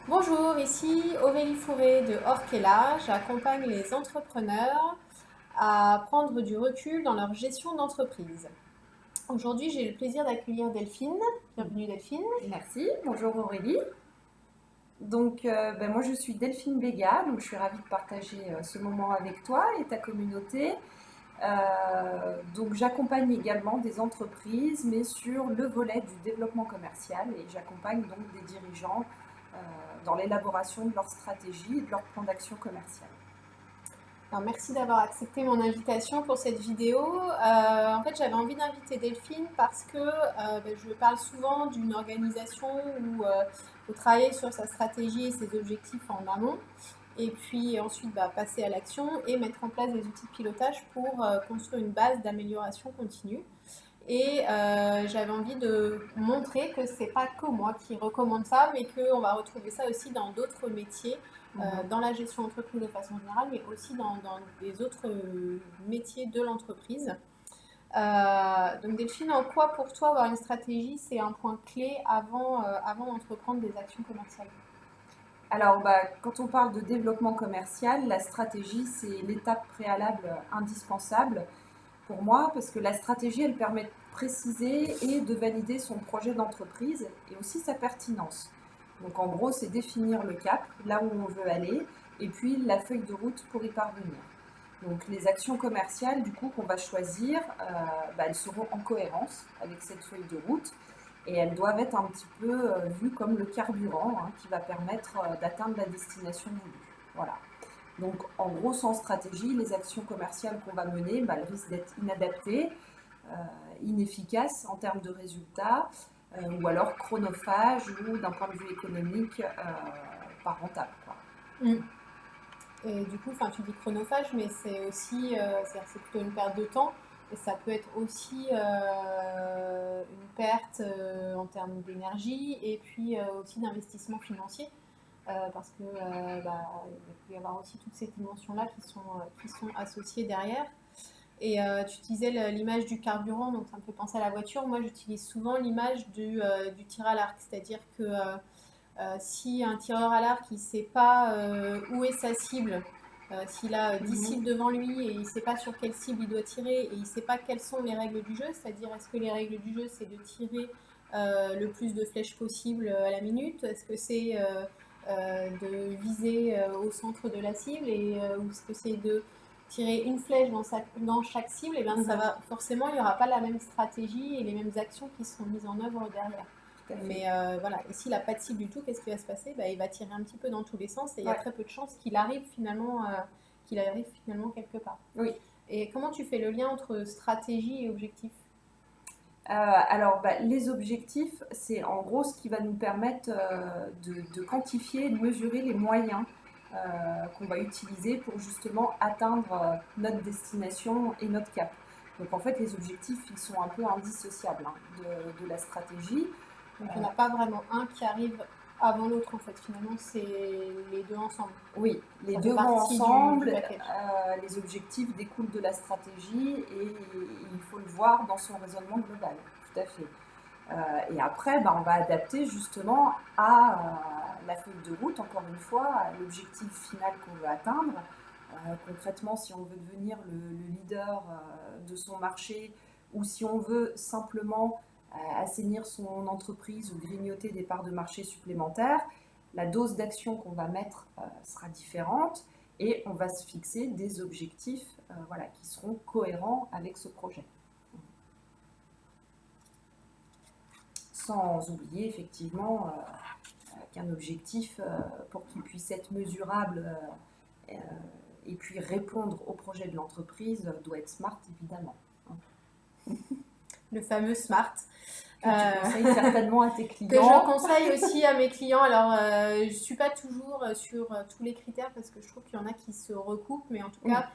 Bonjour, ici Aurélie Fourré de Orkella. J'accompagne les entrepreneurs à prendre du recul dans leur gestion d'entreprise. Aujourd'hui, j'ai le plaisir d'accueillir Delphine. Bienvenue Delphine. Merci, bonjour Aurélie. Moi je suis Delphine Béga, donc je suis ravie de partager ce moment avec toi et ta communauté. Donc j'accompagne également des entreprises, mais sur le volet du développement commercial, et j'accompagne donc des dirigeants dans l'élaboration de leur stratégie et de leur plan d'action commercial. Alors, merci d'avoir accepté mon invitation pour cette vidéo. En fait, j'avais envie d'inviter Delphine parce que je parle souvent d'une organisation où il faut travailler sur sa stratégie et ses objectifs en amont, et puis ensuite passer à l'action et mettre en place des outils de pilotage pour construire une base d'amélioration continue. Et j'avais envie de montrer que c'est pas que moi qui recommande ça, mais qu'on va retrouver ça aussi dans d'autres métiers, dans la gestion d'entreprise de façon générale, mais aussi dans des autres métiers de l'entreprise. Donc Delphine, en quoi pour toi avoir une stratégie, c'est un point clé avant d'entreprendre des actions commerciales? Alors, quand on parle de développement commercial, la stratégie, c'est l'étape préalable indispensable pour moi, parce que la stratégie, elle permet de préciser et de valider son projet d'entreprise et aussi sa pertinence. Donc en gros, c'est définir le cap, là où on veut aller, et puis la feuille de route pour y parvenir. Donc les actions commerciales, du coup, qu'on va choisir, elles seront en cohérence avec cette feuille de route, et elles doivent être un petit peu vues comme le carburant, hein, qui va permettre d'atteindre la destination voulue. Voilà. Donc, en gros, sans stratégie, les actions commerciales qu'on va mener, elles risquent d'être inadaptées, inefficaces en termes de résultats, ou alors chronophages, ou d'un point de vue économique, pas rentables, quoi. Et du coup, tu dis chronophage, mais c'est aussi, c'est plutôt une perte de temps. Et ça peut être aussi une perte en termes d'énergie et puis aussi d'investissement financier. Parce que il peut y avoir aussi toutes ces dimensions-là qui sont associées derrière. Et tu utilisais l'image du carburant, donc ça me fait penser à la voiture. Moi, j'utilise souvent l'image du tir à l'arc, c'est-à-dire que si un tireur à l'arc ne sait pas où est sa cible, s'il a 10 cibles devant lui et il ne sait pas sur quelle cible il doit tirer et il ne sait pas quelles sont les règles du jeu, c'est-à-dire est-ce que les règles du jeu c'est de tirer le plus de flèches possible à la minute, est-ce que c'est de viser au centre de la cible ou est-ce que c'est de tirer une flèche dans chaque cible, et bien ça va forcément, il n'y aura pas la même stratégie et les mêmes actions qui seront mises en œuvre derrière. Mais voilà, et s'il n'a pas de cible du tout, qu'est-ce qui va se passer? Il va tirer un petit peu dans tous les sens et il y a très peu de chances qu'il arrive finalement quelque part. Oui. Et comment tu fais le lien entre stratégie et objectif? Les objectifs, c'est en gros ce qui va nous permettre de quantifier et de mesurer les moyens qu'on va utiliser pour justement atteindre notre destination et notre cap. Donc en fait, les objectifs, ils sont un peu indissociables, hein, de la stratégie. Donc il n'y en a pas vraiment un qui arrive avant l'autre, en fait. Finalement, c'est les deux ensemble. Oui, les Ça deux fait vont partie ensemble. du package. Les objectifs découlent de la stratégie et il faut le voir dans son raisonnement global. Tout à fait. Et après, on va adapter justement à la feuille de route, encore une fois, à l'objectif final qu'on veut atteindre. Concrètement, si on veut devenir le leader de son marché ou si on veut simplement assainir son entreprise ou grignoter des parts de marché supplémentaires, la dose d'action qu'on va mettre sera différente et on va se fixer des objectifs qui seront cohérents avec ce projet. Sans oublier effectivement qu'un objectif, pour qu'il puisse être mesurable et puis répondre au projet de l'entreprise, doit être SMART, évidemment. Le fameux SMART. Que tu conseilles certainement à tes clients. Que je conseille aussi à mes clients. Alors, je ne suis pas toujours sur tous les critères parce que je trouve qu'il y en a qui se recoupent, mais en tout cas,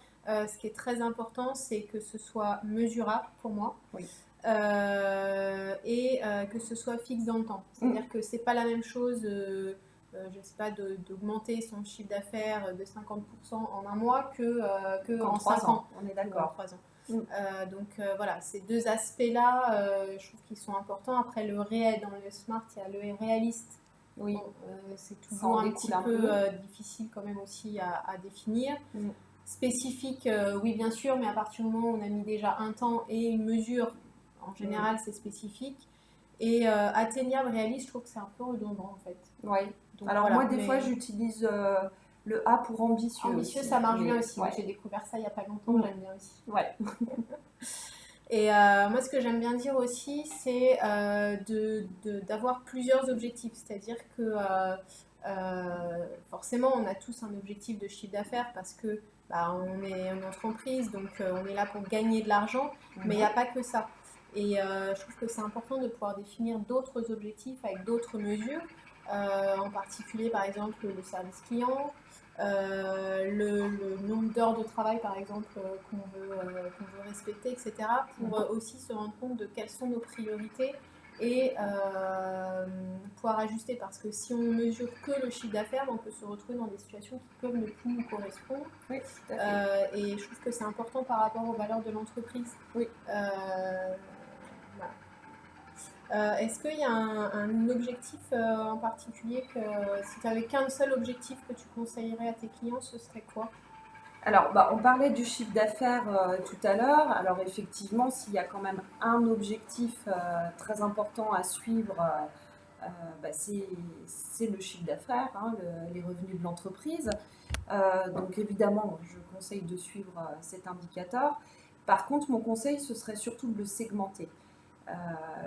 ce qui est très important, c'est que ce soit mesurable pour moi. Oui. Et que ce soit fixe dans le temps. C'est-à-dire que c'est pas la même chose, je ne sais pas, d'augmenter son chiffre d'affaires de 50% en un mois que en 5 ans. On est d'accord. 3 ans. Voilà, ces deux aspects-là, je trouve qu'ils sont importants. Après, dans le SMART, il y a le réaliste Oui, Bon, c'est ça en toujours un découle petit un peu peu. difficile quand même aussi à définir. Mm. Spécifique, oui bien sûr, mais à partir du moment où on a mis déjà un temps et une mesure, en Mm. général c'est spécifique. Et atteignable, réaliste, je trouve que c'est un peu redondant en fait. Ouais. Donc Alors moi, voilà, des fois, mais j'utilise le A pour ambitieux ambitieux, aussi. ça marche bien Mais aussi. Moi ouais. j'ai découvert ça il n'y a pas longtemps, Mm. j'aime bien aussi. Ouais. Et moi, ce que j'aime bien dire aussi, c'est d'avoir plusieurs objectifs. C'est-à-dire que forcément, on a tous un objectif de chiffre d'affaires parce que bah, on est une entreprise, donc on est là pour gagner de l'argent, mais il n'y a pas que ça. Et je trouve que c'est important de pouvoir définir d'autres objectifs avec d'autres mesures, en particulier par exemple le service client, le nombre d'heures de travail, par exemple, qu'on veut respecter, etc., pour aussi se rendre compte de quelles sont nos priorités et pouvoir ajuster. Parce que si on mesure que le chiffre d'affaires, on peut se retrouver dans des situations qui peuvent ne plus nous correspondre. Oui, tout à fait. Et je trouve que c'est important par rapport aux valeurs de l'entreprise. Oui. Voilà. Est-ce qu'il y a un objectif en particulier que si tu n'avais qu'un seul objectif que tu conseillerais à tes clients, ce serait quoi? Alors, on parlait du chiffre d'affaires tout à l'heure. Alors, effectivement, s'il y a quand même un objectif très important à suivre, c'est le chiffre d'affaires, hein, les revenus de l'entreprise. Donc, évidemment, je conseille de suivre cet indicateur. Par contre, mon conseil, ce serait surtout de le segmenter.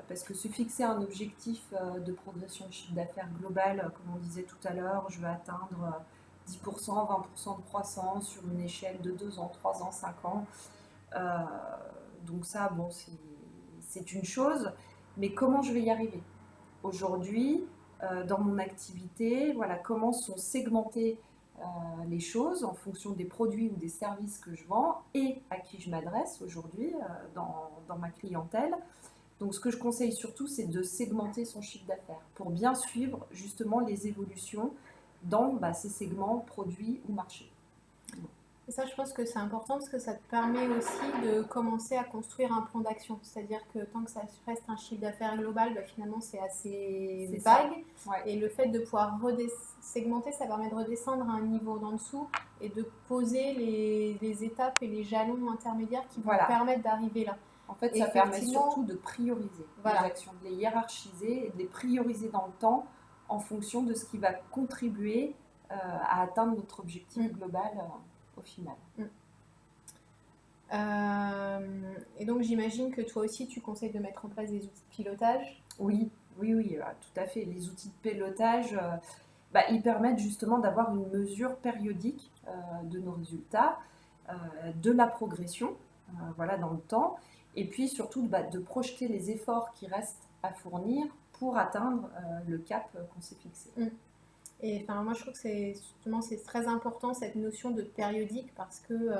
Parce que se fixer un objectif de progression de chiffre d'affaires global, comme on disait tout à l'heure, je veux atteindre 10%, 20% de croissance sur une échelle de 2 ans, 3 ans, 5 ans. Euh, donc ça, bon, c'est une chose, mais comment je vais y arriver? Aujourd'hui, dans mon activité, voilà, comment sont segmentées les choses en fonction des produits ou des services que je vends et à qui je m'adresse aujourd'hui dans ma clientèle. Donc ce que je conseille surtout, c'est de segmenter son chiffre d'affaires pour bien suivre justement les évolutions dans ces segments produits ou marchés. Et ça, je pense que c'est important parce que ça te permet aussi de commencer à construire un plan d'action. C'est-à-dire que tant que ça reste un chiffre d'affaires global, bah, finalement, c'est assez C'est ça. vague. Ouais. Et le fait de pouvoir segmenter, ça permet de redescendre à un niveau d'en dessous et de poser les étapes et les jalons intermédiaires qui vont Voilà. permettre d'arriver là. En fait, Et ça permet effectivement, surtout de prioriser voilà. les actions, de les hiérarchiser et de les prioriser dans le temps en fonction de ce qui va contribuer à atteindre notre objectif global au final. Et donc j'imagine que toi aussi tu conseilles de mettre en place des outils de pilotage. Oui, tout à fait. Les outils de pilotage, ils permettent justement d'avoir une mesure périodique de nos résultats, de la progression voilà, dans le temps, et puis surtout de projeter les efforts qui restent à fournir pour atteindre le cap qu'on s'est fixé. Et enfin, moi je trouve que c'est très important cette notion de périodique parce que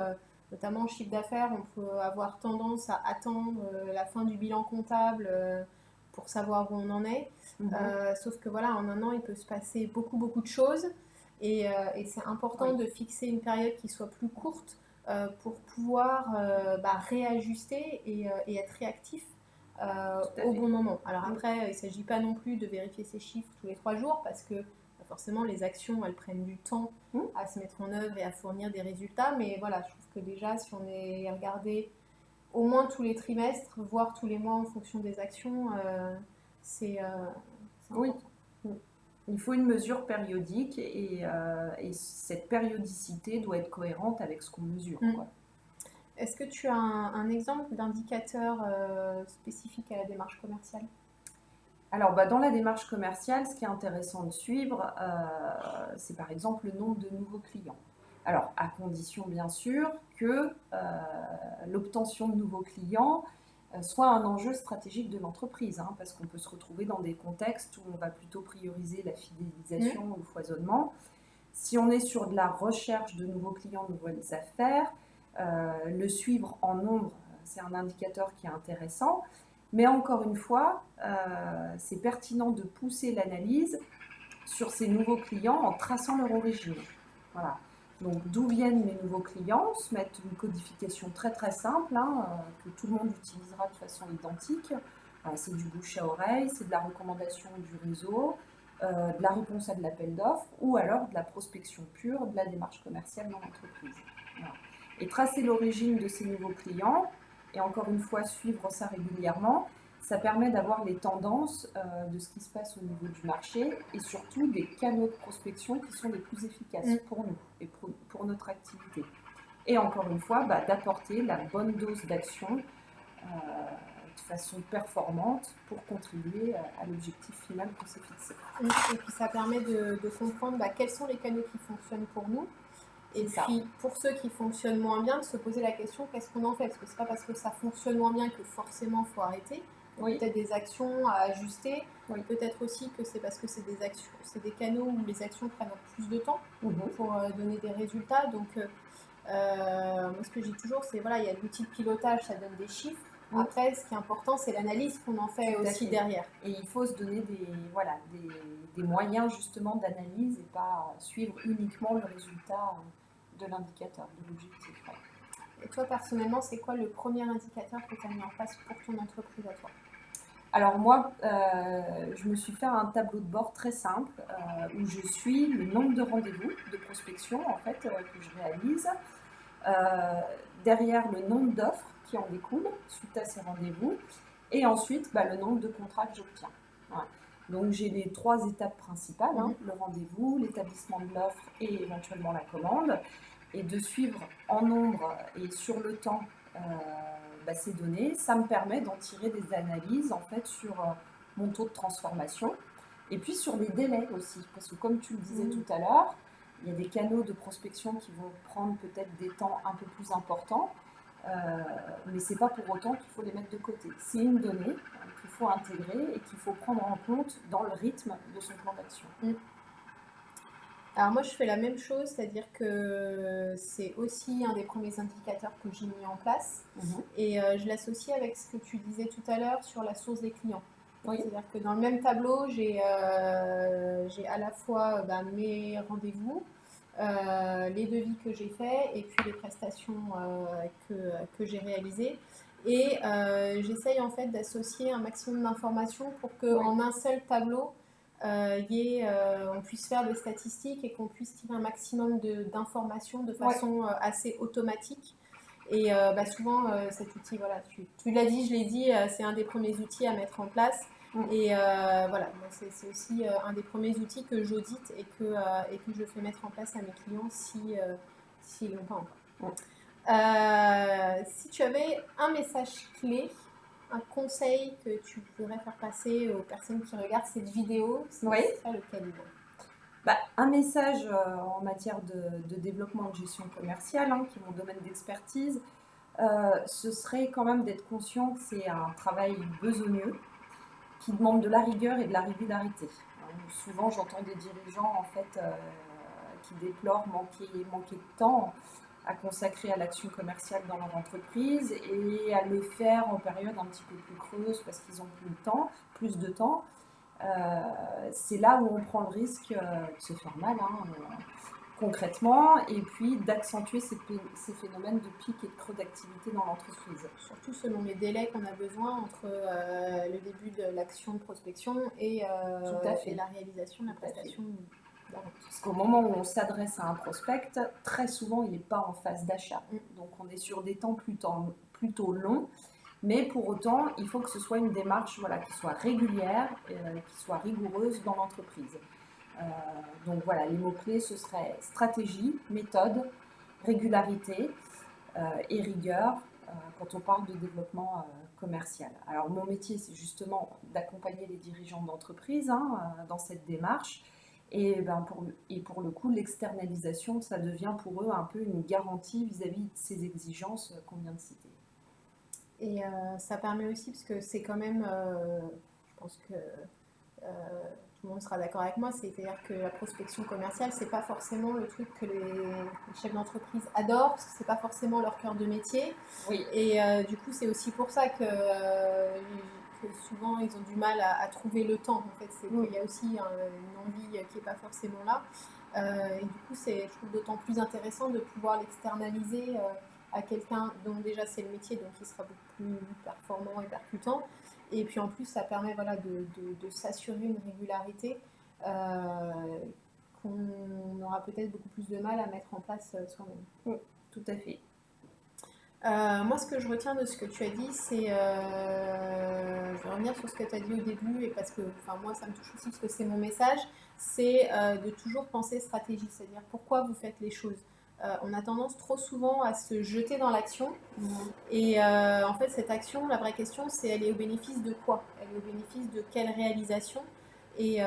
notamment en chiffre d'affaires, on peut avoir tendance à attendre la fin du bilan comptable pour savoir où on en est. Sauf que voilà, en un an, il peut se passer beaucoup de choses. Et c'est important de fixer une période qui soit plus courte pour pouvoir réajuster et être réactif au bon moment. Alors après, il ne s'agit pas non plus de vérifier ces chiffres tous les 3 jours parce que forcément, les actions, elles prennent du temps à se mettre en œuvre et à fournir des résultats. Mais voilà, je trouve que déjà, si on est regardé au moins tous les trimestres, voire tous les mois en fonction des actions, c'est important. Il faut une mesure périodique et cette périodicité doit être cohérente avec ce qu'on mesure. Est-ce que tu as un exemple d'indicateur spécifique à la démarche commerciale ? Alors, dans la démarche commerciale, ce qui est intéressant de suivre, c'est par exemple le nombre de nouveaux clients. Alors, à condition bien sûr que l'obtention de nouveaux clients soit un enjeu stratégique de l'entreprise, hein, parce qu'on peut se retrouver dans des contextes où on va plutôt prioriser la fidélisation ou le foisonnement. Si on est sur de la recherche de nouveaux clients, de nouvelles affaires, le suivre en nombre, c'est un indicateur qui est intéressant. Mais encore une fois, c'est pertinent de pousser l'analyse sur ces nouveaux clients en traçant leur origine. Voilà. Donc, d'où viennent mes nouveaux clients? Se mettre une codification très simple, hein, que tout le monde utilisera de façon identique. C'est du bouche à oreille, c'est de la recommandation du réseau, de la réponse à de l'appel d'offres ou alors de la prospection pure, de la démarche commerciale dans l'entreprise. Voilà. Et tracer l'origine de ces nouveaux clients, et encore une fois suivre ça régulièrement, ça permet d'avoir les tendances de ce qui se passe au niveau du marché et surtout des canaux de prospection qui sont les plus efficaces pour nous et pour notre activité. Et encore une fois, d'apporter la bonne dose d'action de façon performante pour contribuer à l'objectif final qu'on s'est fixé. Et puis ça permet de comprendre quels sont les canaux qui fonctionnent pour nous. Et puis pour ceux qui fonctionnent moins bien, de se poser la question qu'est-ce qu'on en fait? Parce que c'est pas parce que ça fonctionne moins bien que forcément il faut arrêter. Oui. Peut-être des actions à ajuster. Oui. Peut-être aussi que c'est parce que c'est des actions, c'est des canaux où les actions prennent plus de temps pour donner des résultats. Donc moi ce que je dis toujours, c'est voilà, il y a l'outil de pilotage, ça donne des chiffres. Après, ce qui est important, c'est l'analyse qu'on en fait aussi derrière. Et il faut se donner des moyens justement d'analyse et pas suivre uniquement le résultat de l'indicateur, de l'objectif. Ouais. Et toi, personnellement, c'est quoi le premier indicateur que tu as mis en place pour ton entreprise à toi? Alors moi, je me suis fait un tableau de bord très simple où je suis le nombre de rendez-vous de prospection en fait, que je réalise. Derrière le nombre d'offres qui en découlent suite à ces rendez-vous, et ensuite le nombre de contrats que j'obtiens. Voilà. Donc j'ai les 3 étapes principales, le rendez-vous, l'établissement de l'offre et éventuellement la commande, et de suivre en nombre et sur le temps ces données, ça me permet d'en tirer des analyses en fait sur mon taux de transformation, et puis sur les délais aussi, parce que comme tu le disais tout à l'heure, il y a des canaux de prospection qui vont prendre peut-être des temps un peu plus importants, mais ce n'est pas pour autant qu'il faut les mettre de côté. C'est une donnée qu'il faut intégrer et qu'il faut prendre en compte dans le rythme de son plan d'action. Alors moi, je fais la même chose, c'est-à-dire que c'est aussi un des premiers indicateurs que j'ai mis en place. Et je l'associe avec ce que tu disais tout à l'heure sur la source des clients. Oui. C'est-à-dire que dans le même tableau, j'ai à la fois mes rendez-vous, les devis que j'ai faits et puis les prestations que j'ai réalisées. Et j'essaye en fait d'associer un maximum d'informations pour qu'en un seul tableau, on puisse faire des statistiques et qu'on puisse tirer un maximum d'informations de façon assez automatique. Et souvent, cet outil, voilà, tu l'as dit, je l'ai dit, c'est un des premiers outils à mettre en place. Et voilà, c'est aussi un des premiers outils que j'audite et que je fais mettre en place à mes clients s'ils ne l'ont pas encore. Si tu avais un message clé, un conseil que tu voudrais faire passer aux personnes qui regardent cette vidéo, c'est lequel? Un message en matière de développement de gestion commerciale, qui est mon domaine d'expertise, ce serait quand même d'être conscient que c'est un travail besogneux qui demande de la rigueur et de la régularité. Souvent, j'entends des dirigeants en fait qui déplorent manquer de temps à consacrer à l'action commerciale dans leur entreprise et à le faire en période un petit peu plus creuse parce qu'ils ont plus de temps. C'est là où on prend le risque de se faire mal concrètement, et puis d'accentuer ces phénomènes de pic et de creux d'activité dans l'entreprise. Surtout selon les délais qu'on a besoin entre le début de l'action de prospection et la réalisation de la prestation. Parce qu'au moment où on s'adresse à un prospect, très souvent il n'est pas en phase d'achat. Donc on est sur des temps plutôt longs. Mais pour autant, il faut que ce soit une démarche qui soit régulière, qui soit rigoureuse dans l'entreprise. Donc voilà, les mots-clés, ce seraient stratégie, méthode, régularité et rigueur quand on parle de développement commercial. Alors mon métier, c'est justement d'accompagner les dirigeants d'entreprise dans cette démarche. Et pour le coup, l'externalisation, ça devient pour eux un peu une garantie vis-à-vis de ces exigences qu'on vient de citer. Et ça permet aussi, parce que c'est quand même, je pense que tout le monde sera d'accord avec moi, c'est-à-dire que la prospection commerciale, c'est pas forcément le truc que les chefs d'entreprise adorent, parce que c'est pas forcément leur cœur de métier. Oui. Et du coup, c'est aussi pour ça que souvent ils ont du mal à trouver le temps. En fait, il y a aussi une envie qui n'est pas forcément là. Et du coup, je trouve d'autant plus intéressant de pouvoir l'externaliser à quelqu'un dont déjà c'est le métier, donc il sera beaucoup plus performant et percutant. Et puis en plus, ça permet de s'assurer une régularité qu'on aura peut-être beaucoup plus de mal à mettre en place soi-même. Oui, tout à fait. Moi, ce que je retiens de ce que tu as dit, c'est, je vais revenir sur ce que tu as dit au début, et parce que moi, ça me touche aussi, parce que c'est mon message, c'est de toujours penser stratégie, c'est-à-dire pourquoi vous faites les choses. On a tendance trop souvent à se jeter dans l'action, et en fait, cette action, la vraie question, c'est elle est au bénéfice de quoi? Elle est au bénéfice de quelle réalisation? Et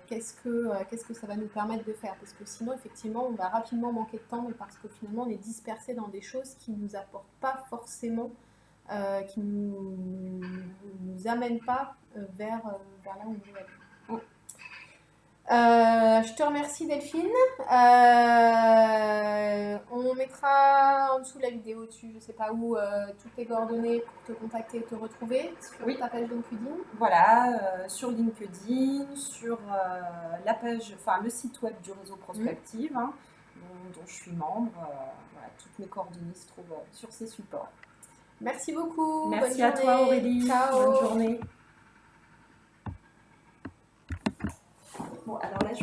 qu'est-ce que ça va nous permettre de faire? Parce que sinon, effectivement, on va rapidement manquer de temps, mais parce que finalement, on est dispersé dans des choses qui ne nous apportent pas forcément, qui ne nous amènent pas vers là où on veut aller. Je te remercie Delphine. On mettra en dessous de la vidéo dessus, je sais pas où, toutes les coordonnées pour te contacter et te retrouver sur ta page LinkedIn. Voilà, sur LinkedIn, sur la page, le site web du réseau Prospective, dont je suis membre. Voilà, toutes mes coordonnées se trouvent sur ces supports. Merci beaucoup. Merci à toi Aurélie. Ciao. Bonne journée.